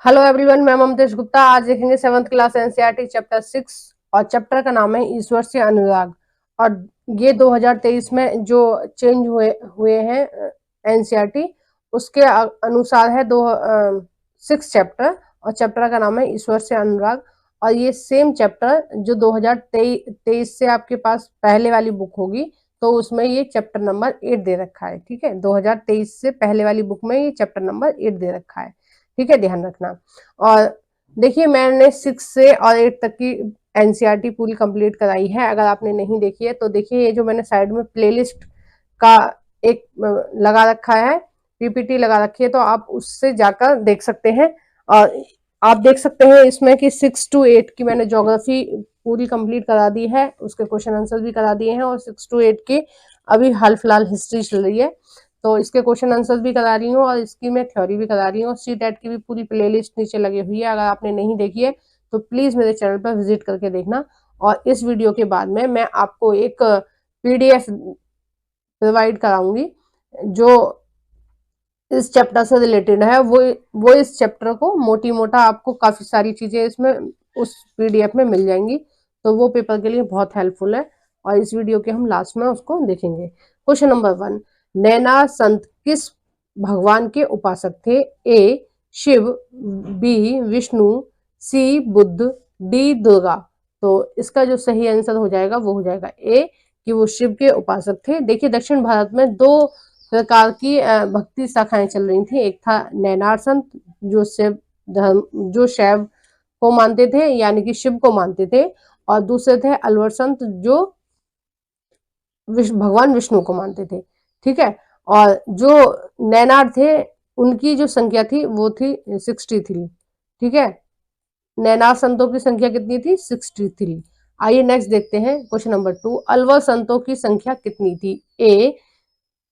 Hello everyone, मैं ममतेश गुप्ता। आज देखेंगे 7th क्लास एनसीईआरटी चैप्टर 6 और चैप्टर का नाम है ईश्वर से अनुराग। और ये 2023 में जो चेंज हुए हैं एनसीईआरटी उसके अनुसार है 6 चैप्टर, और चैप्टर का नाम है ईश्वर से अनुराग। और ये सेम चैप्टर जो 2023 से आपके पास पहले वाली बुक होगी तो उसमें ये चैप्टर नंबर 8 दे रखा है। ठीक है, 2023 से पहले वाली बुक में ये चैप्टर नंबर 8 दे रखा है। ठीक है, ध्यान रखना। और देखिए, मैंने 6 से और 8 तक की एनसीईआरटी पूरी कंप्लीट कराई है। अगर आपने नहीं देखी है तो देखिए, ये जो मैंने साइड में प्लेलिस्ट का एक लगा रखा है, पीपीटी लगा रखी है, तो आप उससे जाकर देख सकते हैं। और आप देख सकते हैं इसमें कि 6 to 8 की मैंने ज्योग्राफी पूरी कंप्लीट करा दी है, उसके क्वेश्चन आंसर भी करा दिए हैं। और 6 to 8 की अभी हाल फिलहाल हिस्ट्री चल रही है, तो इसके क्वेश्चन आंसर भी करा रही हूँ और इसकी मैं थ्योरी भी करा रही हूँ। सीटेट की भी पूरी प्लेलिस्ट नीचे लगी हुई है, अगर आपने नहीं देखी है तो प्लीज मेरे चैनल पर विजिट करके देखना। और इस वीडियो के बाद में मैं आपको एक पीडीएफ प्रोवाइड कराऊंगी जो इस चैप्टर से रिलेटेड है। वो इस चैप्टर को मोटी मोटा आपको काफी सारी चीजें इसमें उस पीडीएफ में मिल जाएंगी, तो वो पेपर के लिए बहुत हेल्पफुल है। और इस वीडियो के हम लास्ट में उसको देखेंगे। क्वेश्चन नंबर 1, नैना संत किस भगवान के उपासक थे? ए शिव, बी विष्णु, सी बुद्ध, डी दुर्गा। तो इसका जो सही आंसर हो जाएगा वो हो जाएगा ए, कि वो शिव के उपासक थे। देखिए, दक्षिण भारत में दो प्रकार की भक्ति शाखाएं चल रही थी। एक था नैनार संत जो शिव धर्म जो शैव को मानते थे, यानी कि शिव को मानते थे, और दूसरे थे अलवर संत जो भगवान विष्णु को मानते थे। ठीक है, और जो नैनार थे उनकी जो संख्या थी वो थी 63। ठीक है, नैनार संतों की संख्या कितनी थी? 63। आइए नेक्स्ट देखते हैं क्वेश्चन नंबर 2, अलवर संतों की संख्या कितनी थी? ए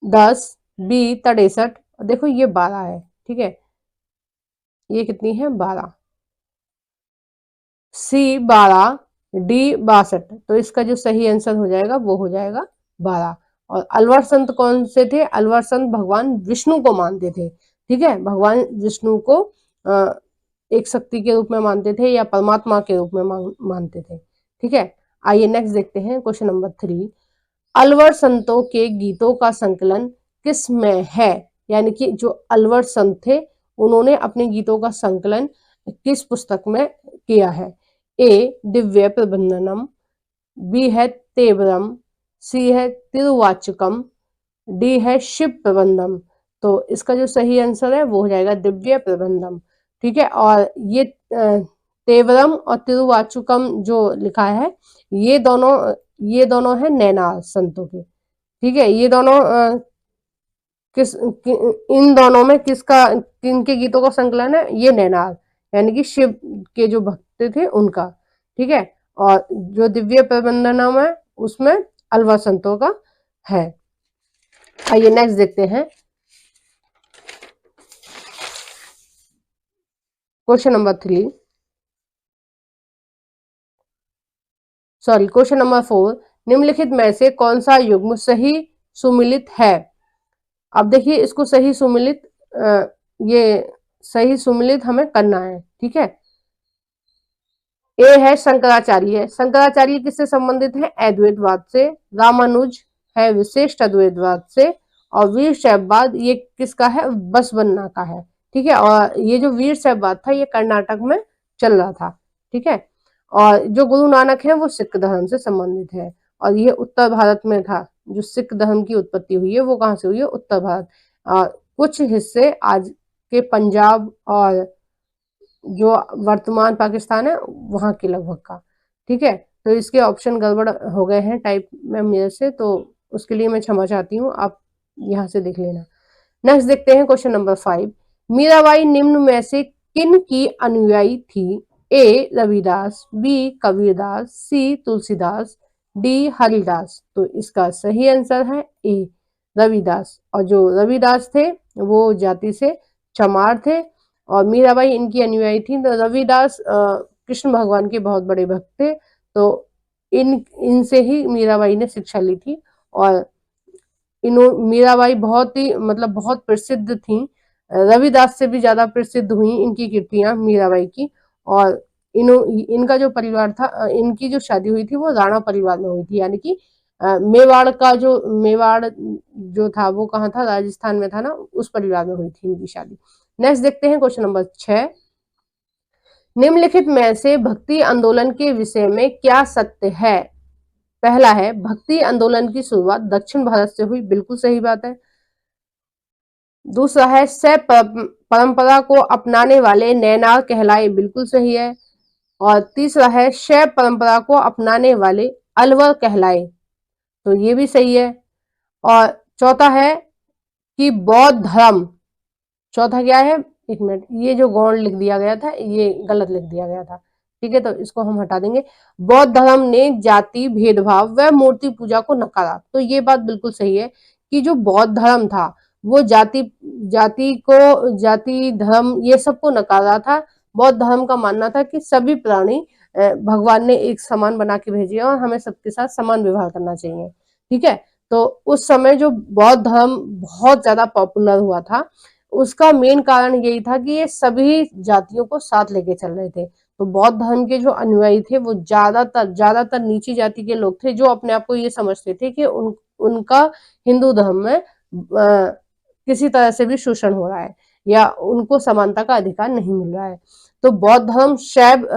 10, बी 63, देखो ये 12 है। ठीक है, ये कितनी है? 12। सी 12, डी 62। तो इसका जो सही आंसर हो जाएगा वो हो जाएगा 12। और अलवर संत कौन से थे? अलवर संत भगवान विष्णु को मानते थे। ठीक है, भगवान विष्णु को एक शक्ति के रूप में मानते थे या परमात्मा के रूप में मानते थे। ठीक है, आइए नेक्स्ट देखते हैं क्वेश्चन नंबर 3, अलवर संतों के गीतों का संकलन किस में है? यानी कि जो अलवर संत थे उन्होंने अपने गीतों का संकलन किस पुस्तक में किया है? ए दिव्य प्रबंधनम, बी है तेवरम, सी है तिरुवाचकम, डी है शिव प्रबंधम। तो इसका जो सही आंसर है वो हो जाएगा दिव्य प्रबंधम। ठीक है, और ये तेवरम और तिरुवाचुकम जो लिखा है ये दोनों है नैनार संतों के। ठीक है, ये दोनों इन दोनों में किनके गीतों का संकलन है? ये नैनार यानी कि शिव के जो भक्त थे उनका। ठीक है, और जो दिव्य प्रबंधनम है उसमें अलवर संतों का है। आइए नेक्स्ट देखते हैं क्वेश्चन नंबर 3, क्वेश्चन नंबर 4, निम्नलिखित में से कौन सा युग्म सही सुमिलित है? अब देखिए, इसको सही सुमिलित ये सही सुमिलित हमें करना है। ठीक है, ए है शंकराचार्य। शंकराचार्य किससे संबंधित है? अद्वैतवाद से। रामानुज है विशिष्ट अद्वैतवाद से। और वीर शैववाद ये किसका है? बसवन्ना का है। ठीक है, और ये जो वीर शैववाद था ये कर्नाटक में चल रहा था। ठीक है, और जो गुरु नानक है वो सिख धर्म से संबंधित है, और ये उत्तर भारत में था। जो सिख धर्म की उत्पत्ति हुई है वो कहाँ से हुई है? उत्तर भारत। कुछ हिस्से आज के पंजाब और जो वर्तमान पाकिस्तान है वहां के लगभग का। ठीक है, तो इसके ऑप्शन गड़बड़ हो गए हैं टाइप में मेरे से, तो उसके लिए मैं क्षमा चाहती हूँ, आप यहाँ से देख लेना। नेक्स्ट देखते हैं क्वेश्चन नंबर 5, मीराबाई निम्न में से किन की अनुयायी थी? ए रविदास, बी कबीरदास, सी तुलसीदास, डी हरिदास। तो इसका सही आंसर है ए रविदास। और जो रविदास थे वो जाति से चमार थे और मीराबाई इनकी अनुयायी थी। तो रविदास कृष्ण भगवान के बहुत बड़े भक्त थे, तो इनसे ही मीराबाई ने शिक्षा ली थी। और मीराबाई बहुत ही बहुत प्रसिद्ध थी रविदास से भी ज्यादा प्रसिद्ध हुई इनकी कृतियां मीराबाई की। और इनका जो परिवार था, इनकी जो शादी हुई थी वो राणा परिवार में हुई थी, यानी कि मेवाड़ जो था वो कहाँ था, राजस्थान में था ना, उस परिवार में हुई थी इनकी शादी। नेक्स्ट देखते हैं क्वेश्चन नंबर 6। निम्नलिखित में से भक्ति आंदोलन के विषय में क्या सत्य है? पहला है, भक्ति आंदोलन की शुरुआत दक्षिण भारत से हुई, बिल्कुल सही बात है। दूसरा है, शैव परंपरा को अपनाने वाले नैनार कहलाए, बिल्कुल सही है। और तीसरा है, शैव परंपरा को अपनाने वाले अलवर कहलाए, तो ये भी सही है। और चौथा है कि बौद्ध धर्म, चौथा क्या है, एक मिनट, ये जो गौण लिख दिया गया था ये गलत लिख दिया गया था, ठीक है, तो इसको हम हटा देंगे। बौद्ध धर्म ने जाति भेदभाव व मूर्ति पूजा को नकारा, तो ये बात बिल्कुल सही है कि जो बौद्ध धर्म था वो जाति धर्म ये सबको नकारा था। बौद्ध धर्म का मानना था कि सभी प्राणी भगवान ने एक समान बना के भेजे और हमें सबके साथ समान व्यवहार करना चाहिए, ठीक है। तो उस समय जो बौद्ध धर्म बहुत ज्यादा पॉपुलर हुआ था, उसका मेन कारण यही था कि ये सभी जातियों को साथ लेके चल रहे थे। तो बौद्ध धर्म के जो अनुयायी थे वो ज्यादातर नीची जाति के लोग थे, जो अपने आप को ये समझते थे कि उनका हिंदू धर्म में किसी तरह से भी शोषण हो रहा है या उनको समानता का अधिकार नहीं मिल रहा है। तो बौद्ध धर्म शैव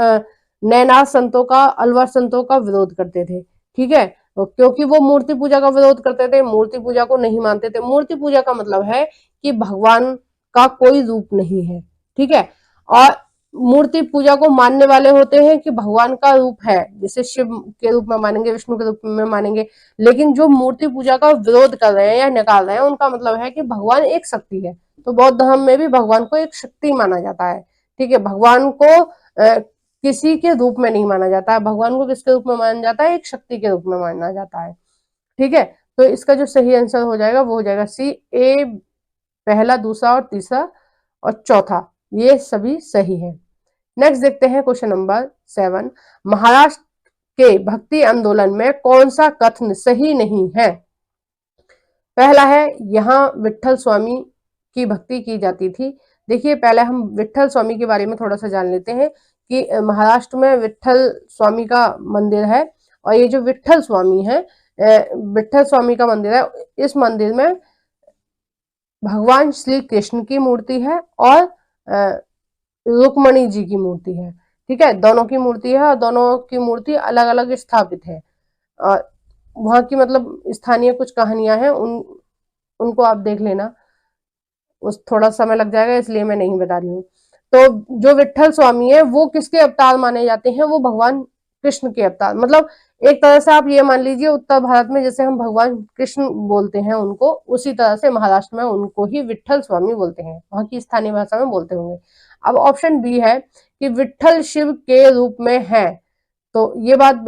नैनार संतों का, अलवर संतों का विरोध करते थे, ठीक है, क्योंकि वो मूर्ति पूजा का विरोध करते थे, मूर्ति पूजा को नहीं मानते थे। मूर्ति पूजा का मतलब है कि भगवान का कोई रूप नहीं है, ठीक है। और मूर्ति पूजा को मानने वाले होते हैं कि भगवान का रूप है, जैसे शिव के रूप में मानेंगे, विष्णु के रूप में मानेंगे। लेकिन जो मूर्ति पूजा का विरोध कर रहे हैं या नकार रहे हैं, उनका मतलब है कि भगवान एक शक्ति है। तो बौद्ध धर्म में भी भगवान को एक शक्ति माना जाता है, ठीक है। भगवान को किसी के रूप में नहीं माना जाता है, भगवान को किसके रूप में माना जाता है, एक शक्ति के रूप में माना जाता है, ठीक है। तो इसका जो सही आंसर हो जाएगा वो हो जाएगा सी, ए पहला, दूसरा और तीसरा और चौथा, ये सभी सही है। नेक्स्ट देखते हैं क्वेश्चन नंबर 7। महाराष्ट्र के भक्ति आंदोलन में कौन सा कथन सही नहीं है? पहला है, यहाँ विट्ठल स्वामी की भक्ति की जाती थी। देखिए, पहले हम विट्ठल स्वामी के बारे में थोड़ा सा जान लेते हैं कि महाराष्ट्र में विट्ठल स्वामी का मंदिर है। और ये जो विट्ठल स्वामी है, विट्ठल स्वामी का मंदिर है, इस मंदिर में भगवान श्री कृष्ण की मूर्ति है और रुक्मणी जी की मूर्ति है, ठीक है। दोनों की मूर्ति है और दोनों की मूर्ति अलग अलग स्थापित है। और वहां की मतलब स्थानीय कुछ कहानियां हैं, उनको आप देख लेना, उस थोड़ा समय लग जाएगा इसलिए मैं नहीं बता रही हूँ। तो जो विट्ठल स्वामी है वो किसके अवतार माने जाते हैं? वो भगवान कृष्ण के अवतार, मतलब एक तरह से आप ये मान लीजिए, उत्तर भारत में जैसे हम भगवान कृष्ण बोलते हैं उनको, उसी तरह से महाराष्ट्र में उनको ही विट्ठल स्वामी बोलते हैं, वहां की स्थानीय भाषा में बोलते होंगे। अब ऑप्शन बी है कि विट्ठल शिव के रूप में है, तो ये बात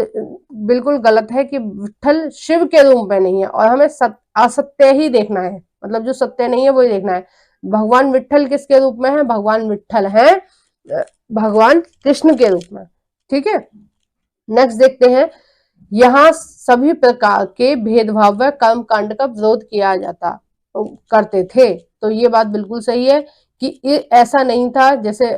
बिल्कुल गलत है कि विट्ठल शिव के रूप में नहीं है, और हमें असत्य ही देखना है, मतलब जो सत्य नहीं है वही देखना है। भगवान विट्ठल किसके रूप में है? भगवान विट्ठल है भगवान कृष्ण के रूप में, ठीक है। नेक्स्ट देखते हैं, यहाँ सभी प्रकार के भेदभाव व कर्म कांड का विरोध किया जाता करते थे, तो ये बात बिल्कुल सही है कि ऐसा नहीं था। जैसे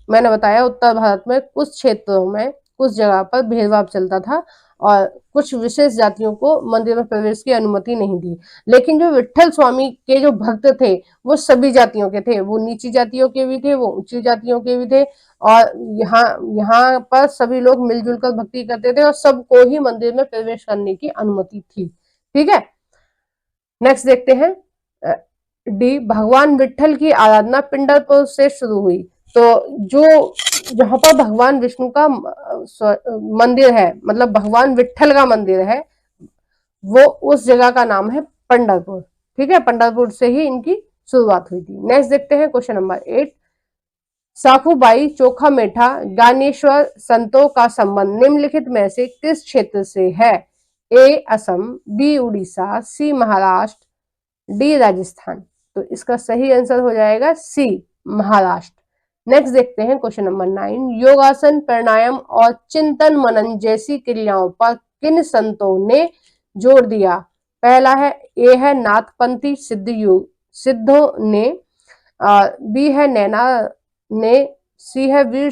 मैंने बताया, उत्तर भारत में कुछ क्षेत्रों में कुछ जगह पर भेदभाव चलता था और कुछ विशेष जातियों को मंदिर में प्रवेश की अनुमति नहीं दी। लेकिन जो विट्ठल स्वामी के जो भक्त थे वो सभी जातियों के थे, वो नीची जातियों के भी थे, वो ऊंची जातियों के भी थे, और यहाँ पर सभी लोग मिलजुल कर भक्ति करते थे और सबको ही मंदिर में प्रवेश करने की अनुमति थी, ठीक है। नेक्स्ट देखते हैं डी, भगवान विट्ठल की आराधना पिंडरपुर से शुरू हुई। तो जो जहां पर भगवान विष्णु का मंदिर है, मतलब भगवान विट्ठल का मंदिर है, वो उस जगह का नाम है पंढरपुर, ठीक है। पंढरपुर से ही इनकी शुरुआत हुई थी। नेक्स्ट देखते हैं क्वेश्चन नंबर 8। साखूबाई चोखा मेठा ज्ञानेश्वर संतों का संबंध निम्नलिखित में से किस क्षेत्र से है? ए असम, बी उड़ीसा, सी महाराष्ट्र, डी राजस्थान। तो इसका सही आंसर हो जाएगा सी, महाराष्ट्र। नेक्स्ट देखते हैं क्वेश्चन नंबर 9। योगासन, प्राणायाम और चिंतन मनन जैसी क्रियाओं पर किन संतों ने जोर दिया? पहला है, ए है नाथपंथी सिद्धों ने, बी है नैना ने, सी है वीर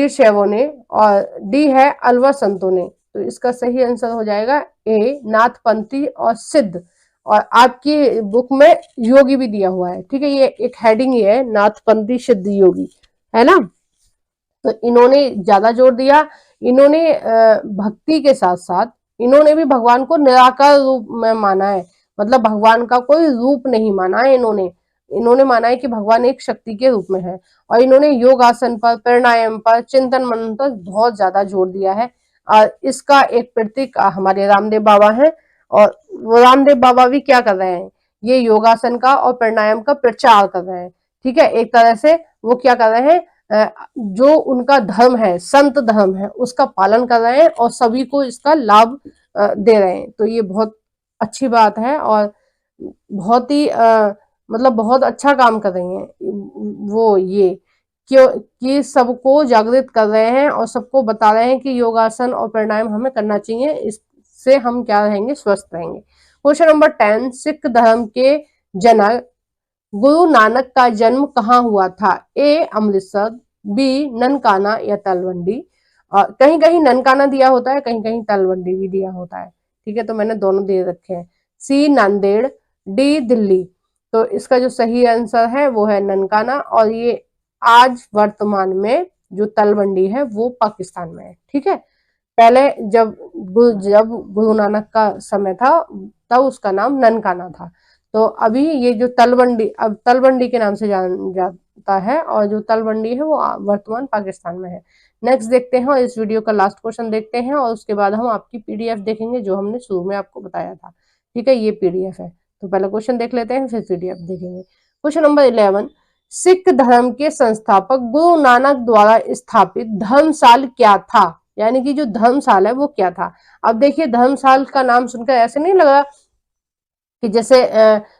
शैवों ने, और डी है अलवर संतों ने। तो इसका सही आंसर हो जाएगा ए, नाथपंथी और सिद्ध। और आपकी बुक में योगी भी दिया हुआ है, ठीक है, ये एक हेडिंग ही है, नाथपंथी सिद्ध योगी, है ना। तो इन्होंने ज्यादा जोर दिया, इन्होंने भक्ति के साथ साथ इन्होंने भी भगवान को निराकार रूप में माना है, मतलब भगवान का कोई रूप नहीं माना है इन्होंने। इन्होंने माना है कि भगवान एक शक्ति के रूप में है। और इन्होंने योग आसन पर, प्राणायाम पर, चिंतन मनन पर बहुत ज्यादा जोर दिया है। और इसका एक प्रतीक हमारे रामदेव बाबा है। और वो रामदेव बाबा भी क्या कर रहे हैं, ये योगासन का और प्राणायाम का प्रचार कर रहे हैं, ठीक है। एक तरह से वो क्या कर रहे हैं, जो उनका धर्म है, संत धर्म है, उसका पालन कर रहे हैं और सभी को इसका लाभ दे रहे हैं। तो ये बहुत अच्छी बात है और बहुत ही मतलब बहुत अच्छा काम कर रही हैं वो, ये क्यों कि सबको जागृत कर रहे हैं और सबको बता रहे हैं कि योगासन और प्राणायाम हमें करना चाहिए, इससे हम क्या रहेंगे, स्वस्थ रहेंगे। क्वेश्चन नंबर 10, सिख धर्म के जनक गुरु नानक का जन्म कहाँ हुआ था? ए अमृतसर, बी ननकाना या तलवंडी। और कहीं कहीं ननकाना दिया होता है, कहीं कहीं तलवंडी भी दिया होता है, ठीक है, तो मैंने दोनों दे रखे हैं। सी नांदेड़, डी दिल्ली। तो इसका जो सही आंसर है वो है ननकाना। और ये आज वर्तमान में जो तलवंडी है वो पाकिस्तान में है, ठीक है। पहले जब गुरु नानक का समय था तब उसका नाम ननकाना था। तो अभी ये जो तलवंडी, अब तलवंडी के नाम से जान जाता है, और जो तलवंडी है वो वर्तमान पाकिस्तान में है। नेक्स्ट देखते हैं और इस वीडियो का लास्ट क्वेश्चन देखते हैं, और उसके बाद हम आपकी पीडीएफ देखेंगे जो हमने शुरू में आपको बताया था, ठीक है, ये पीडीएफ है। तो पहले क्वेश्चन देख लेते हैं, फिर पीडीएफ देखेंगे। क्वेश्चन नंबर 11, सिख धर्म के संस्थापक गुरु नानक द्वारा स्थापित धर्मसाल क्या था? यानी कि जो धर्मसाल है वो क्या था? अब देखिए, धर्मसाल का नाम सुनकर ऐसे नहीं लगा कि जैसे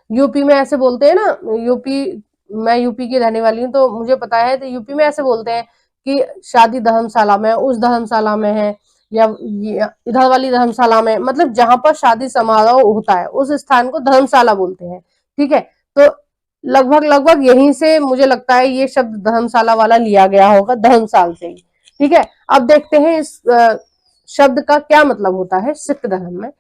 यूपी में ऐसे बोलते हैं ना, मैं यूपी की रहने वाली हूँ तो मुझे पता है, तो यूपी में ऐसे बोलते हैं कि शादी धर्मशाला में, उस धर्मशाला में है, या इधर वाली धर्मशाला में, मतलब जहां पर शादी समारोह होता है उस स्थान को धर्मशाला बोलते हैं, ठीक है। तो लगभग लगभग यहीं से मुझे लगता है ये शब्द धर्मशाला वाला लिया गया होगा, धर्मसाल से ही, ठीक है। अब देखते हैं इस शब्द का क्या मतलब होता है सिख धर्म में।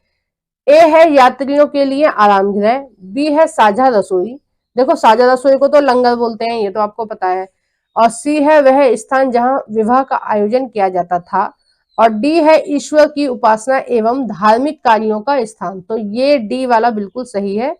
ए है यात्रियों के लिए आराम गृह, बी है साझा रसोई, देखो साझा रसोई को तो लंगर बोलते हैं, ये तो आपको पता है। और सी है वह स्थान जहां विवाह का आयोजन किया जाता था। और डी है ईश्वर की उपासना एवं धार्मिक कार्यों का स्थान। तो ये डी वाला बिल्कुल सही है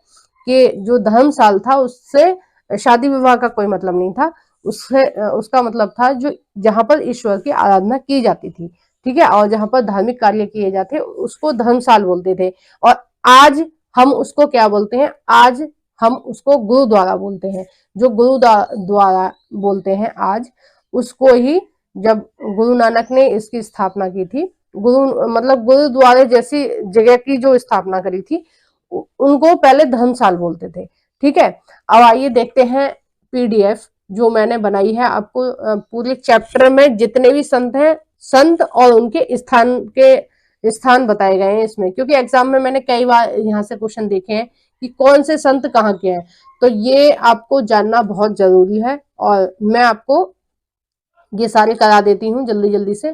कि जो धर्मशाल था उससे शादी विवाह का कोई मतलब नहीं था, उससे उसका मतलब था जो जहां पर ईश्वर की आराधना की जाती थी, ठीक है, और जहां पर धार्मिक कार्य किए जाते उसको धर्मसाल बोलते थे। और आज हम उसको क्या बोलते हैं, आज हम उसको गुरुद्वारा बोलते हैं। जो गुरुद्वारा बोलते हैं आज, उसको ही जब गुरु नानक ने इसकी स्थापना की थी, गुरु मतलब गुरुद्वारे जैसी जगह की जो स्थापना करी थी, उनको पहले धर्मसाल बोलते थे, ठीक है। अब आइए देखते हैं पीडीएफ जो मैंने बनाई है आपको, पूरे चैप्टर में जितने भी संत हैं, संत और उनके स्थान बताए गए हैं इसमें, क्योंकि एग्जाम में मैंने कई बार यहाँ से क्वेश्चन देखे हैं कि कौन से संत कहाँ के हैं, तो ये आपको जानना बहुत जरूरी है। और मैं आपको ये सारे करा देती हूँ जल्दी जल्दी से।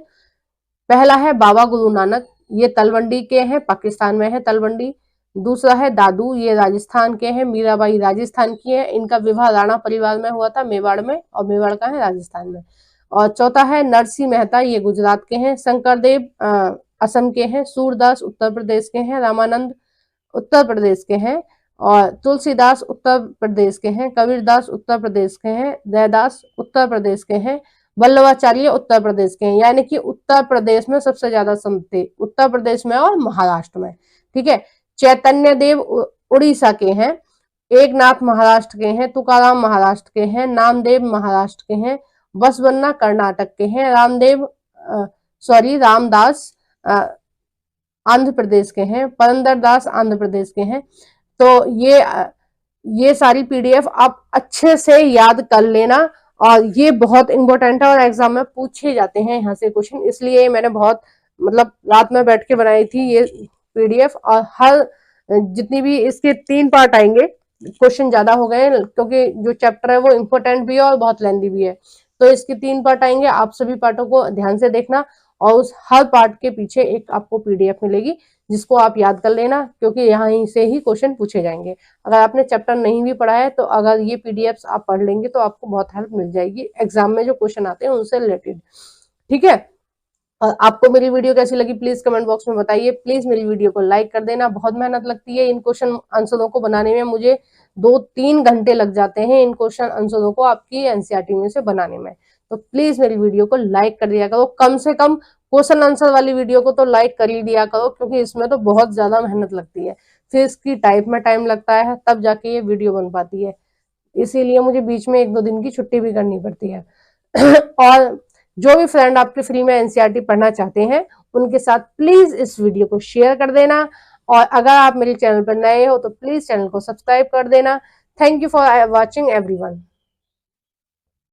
पहला है बाबा गुरु नानक, ये तलवंडी के हैं, पाकिस्तान में है तलवंडी। दूसरा है दादू, ये राजस्थान के हैं, मीराबाई राजस्थान की है, इनका विवाह राणा परिवार में हुआ था, मेवाड़ में, और मेवाड़ का है राजस्थान में। और चौथा है नरसिंह मेहता, ये गुजरात के हैं। शंकरदेव असम के हैं। सूरदास उत्तर प्रदेश के हैं। रामानंद उत्तर प्रदेश के हैं। और तुलसीदास उत्तर प्रदेश के हैं। कबीरदास उत्तर प्रदेश के हैं। रैदास उत्तर प्रदेश के हैं। वल्लभाचार्य उत्तर प्रदेश के हैं। यानी कि उत्तर प्रदेश में सबसे ज्यादा संत थे, उत्तर प्रदेश में और महाराष्ट्र में, ठीक है। चैतन्य देव उड़ीसा के हैं। एकनाथ महाराष्ट्र के हैं। तुकाराम महाराष्ट्र के हैं। नामदेव महाराष्ट्र के हैं। बसवन्ना कर्नाटक के हैं। रामदास आंध्र प्रदेश के हैं। परंदर दास आंध्र प्रदेश के हैं। तो ये सारी पीडीएफ आप अच्छे से याद कर लेना, और ये बहुत इंपॉर्टेंट है और एग्जाम में पूछे जाते हैं यहाँ से क्वेश्चन, इसलिए मैंने बहुत मतलब रात में बैठ के बनाई थी ये पीडीएफ। और हर जितनी भी इसके 3 पार्ट आएंगे, क्वेश्चन ज्यादा हो गए हैं, क्योंकि जो चैप्टर है वो इम्पोर्टेंट भी है और बहुत लेंदी भी है। तो इसके 3 पार्ट आएंगे, आप सभी पार्टों को ध्यान से देखना और उस हर पार्ट के पीछे एक आपको पीडीएफ मिलेगी, जिसको आप याद कर लेना, क्योंकि यहाँ से ही क्वेश्चन पूछे जाएंगे। अगर आपने चैप्टर नहीं भी पढ़ा है तो अगर ये पीडीएफ आप पढ़ लेंगे तो आपको बहुत हेल्प मिल जाएगी एग्जाम में जो क्वेश्चन आते हैं उनसे रिलेटेड। ठीक है, और आपको मेरी वीडियो कैसी लगी प्लीज कमेंट बॉक्स में बताइए। प्लीज मेरी वीडियो को लाइक कर देना, बहुत मेहनत लगती है इन क्वेश्चन आंसरों को बनाने में, मुझे 2-3 घंटे लग जाते हैं इन क्वेश्चन आंसरों को आपकी एनसीईआरटी में से बनाने में। तो प्लीज मेरी वीडियो को लाइक कर दिया करो, कम से कम क्वेश्चन आंसर वाली वीडियो को तो लाइक कर ही दिया करो, क्योंकि इसमें तो बहुत ज्यादा मेहनत लगती है, फिर इसकी टाइप में टाइम लगता है, तब जाके ये वीडियो बन पाती है, इसीलिए मुझे बीच में 1-2 दिन की छुट्टी भी करनी पड़ती है। और जो भी फ्रेंड आपके फ्री में एनसीईआरटी पढ़ना चाहते हैं उनके साथ प्लीज इस वीडियो को शेयर कर देना, और अगर आप मेरे चैनल पर नए हो तो प्लीज चैनल को सब्सक्राइब कर देना। Thank you for watching everyone.